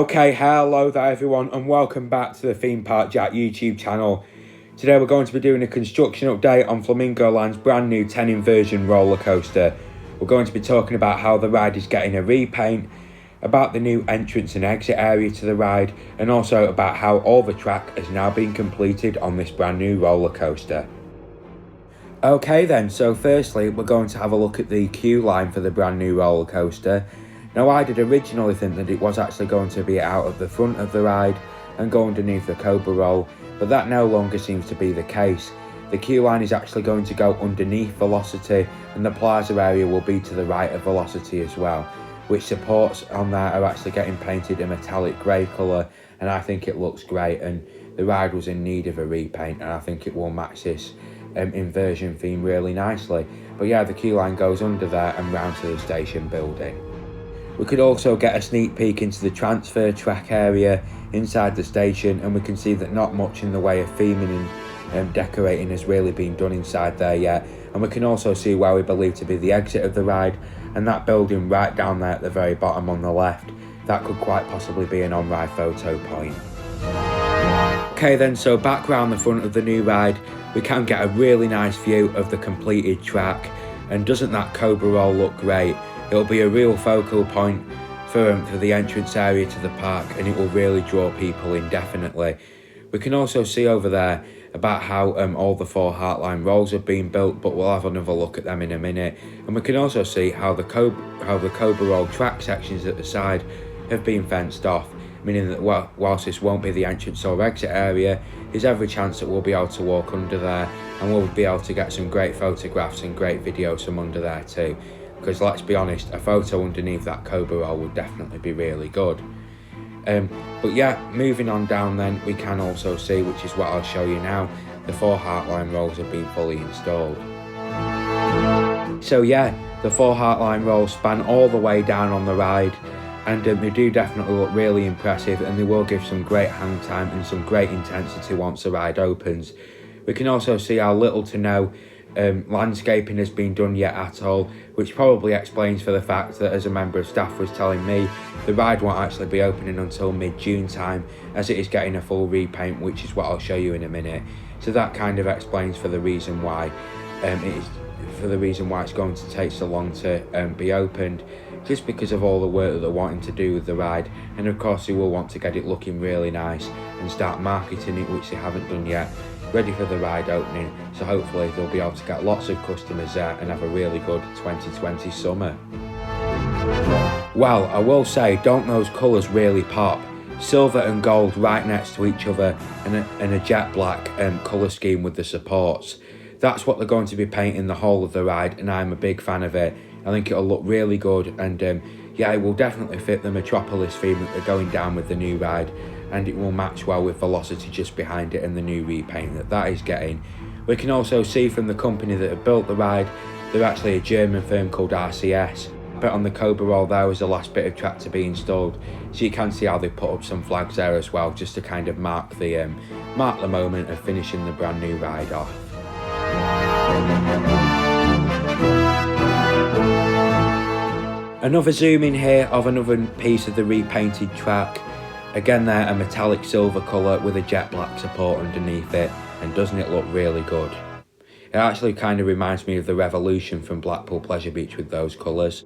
Okay, hello there everyone and welcome back to the Theme Park Jack YouTube channel. Today we're going to be doing a construction update on Flamingo Land's brand new 10 Inversion roller coaster. We're going to be talking about how the ride is getting a repaint, about the new entrance and exit area to the ride, and also about how all the track has now been completed on this brand new roller coaster. Okay then, so firstly we're going to have a look at the queue line for the brand new roller coaster. Now I did originally think that it was actually going to be out of the front of the ride and go underneath the Cobra roll, but that no longer seems to be the case. The queue line is actually going to go underneath Velocity, and the plaza area will be to the right of Velocity as well, which supports on there are actually getting painted a metallic grey colour, and I think it looks great, and the ride was in need of a repaint, and I think it will match this inversion theme really nicely. But yeah, the queue line goes under there and round to the station building. We could also get a sneak peek into the transfer track area inside the station, and we can see that not much in the way of theming and decorating has really been done inside there yet. And we can also see where we believe to be the exit of the ride, and that building right down there at the very bottom on the left, that could quite possibly be an on-ride photo point. Okay then, so back round the front of the new ride, we can get a really nice view of the completed track, and doesn't that Cobra roll look great? It'll be a real focal point for the entrance area to the park, and it will really draw people in, definitely. We can also see over there about how all the 4 Heartline rolls have been built, but we'll have another look at them in a minute. And we can also see how the Cobra roll track sections at the side have been fenced off, meaning that whilst this won't be the entrance or exit area, there's every chance that we'll be able to walk under there, and we'll be able to get some great photographs and great videos from under there too. Because let's be honest, a photo underneath that Cobra roll would definitely be really good. But yeah, moving on down then, we can also see, which is what I'll show you now, the 4 Heartline rolls have been fully installed. So yeah, the 4 Heartline rolls span all the way down on the ride, and they do definitely look really impressive, and they will give some great hang time and some great intensity once the ride opens. We can also see how little to no landscaping has been done yet at all, which probably explains for the fact that, as a member of staff was telling me, the ride won't actually be opening until mid-June time, as it is getting a full repaint, which is what I'll show you in a minute. So that kind of explains for the reason why it's going to take so long to be opened, just because of all the work that they're wanting to do with the ride, and of course they will want to get it looking really nice and start marketing it, which they haven't done yet, ready for the ride opening. So hopefully they'll be able to get lots of customers there and have a really good 2020 summer. Well, I will say, don't those colours really pop? Silver and gold right next to each other, and a jet black colour scheme with the supports. That's what they're going to be painting the whole of the ride, and I'm a big fan of it. I think it'll look really good, and yeah, it will definitely fit the Metropolis theme that they're going down with the new ride, and it will match well with Velocity just behind it and the new repaint that is getting. We can also see from the company that have built the ride, they're actually a German firm called RCS. But on the Cobra roll there was the last bit of track to be installed, so you can see how they put up some flags there as well, just to kind of mark the moment of finishing the brand new ride off. Another zoom in here of another piece of the repainted track. Again there, a metallic silver colour with a jet black support underneath it, and doesn't it look really good? It actually kind of reminds me of the Revolution from Blackpool Pleasure Beach with those colours.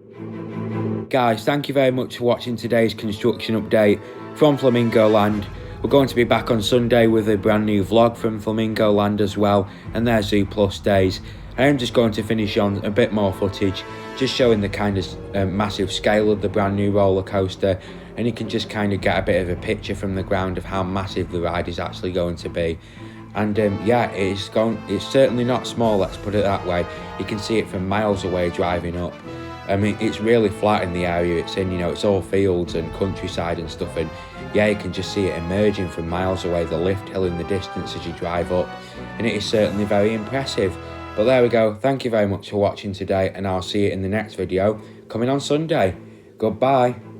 Guys, thank you very much for watching today's construction update from Flamingo Land. We're going to be back on Sunday with a brand new vlog from Flamingo Land as well, and their Zoo Plus days. I am just going to finish on a bit more footage, just showing the kind of massive scale of the brand new roller coaster, and you can just kind of get a bit of a picture from the ground of how massive the ride is actually going to be. And yeah, it's certainly not small, let's put it that way. You can see it from miles away driving up. I mean, it's really flat in the area it's in, you know, it's all fields and countryside and stuff, and yeah, you can just see it emerging from miles away, the lift hill in the distance as you drive up, and it is certainly very impressive. But there we go, thank you very much for watching today, and I'll see you in the next video coming on Sunday. Goodbye.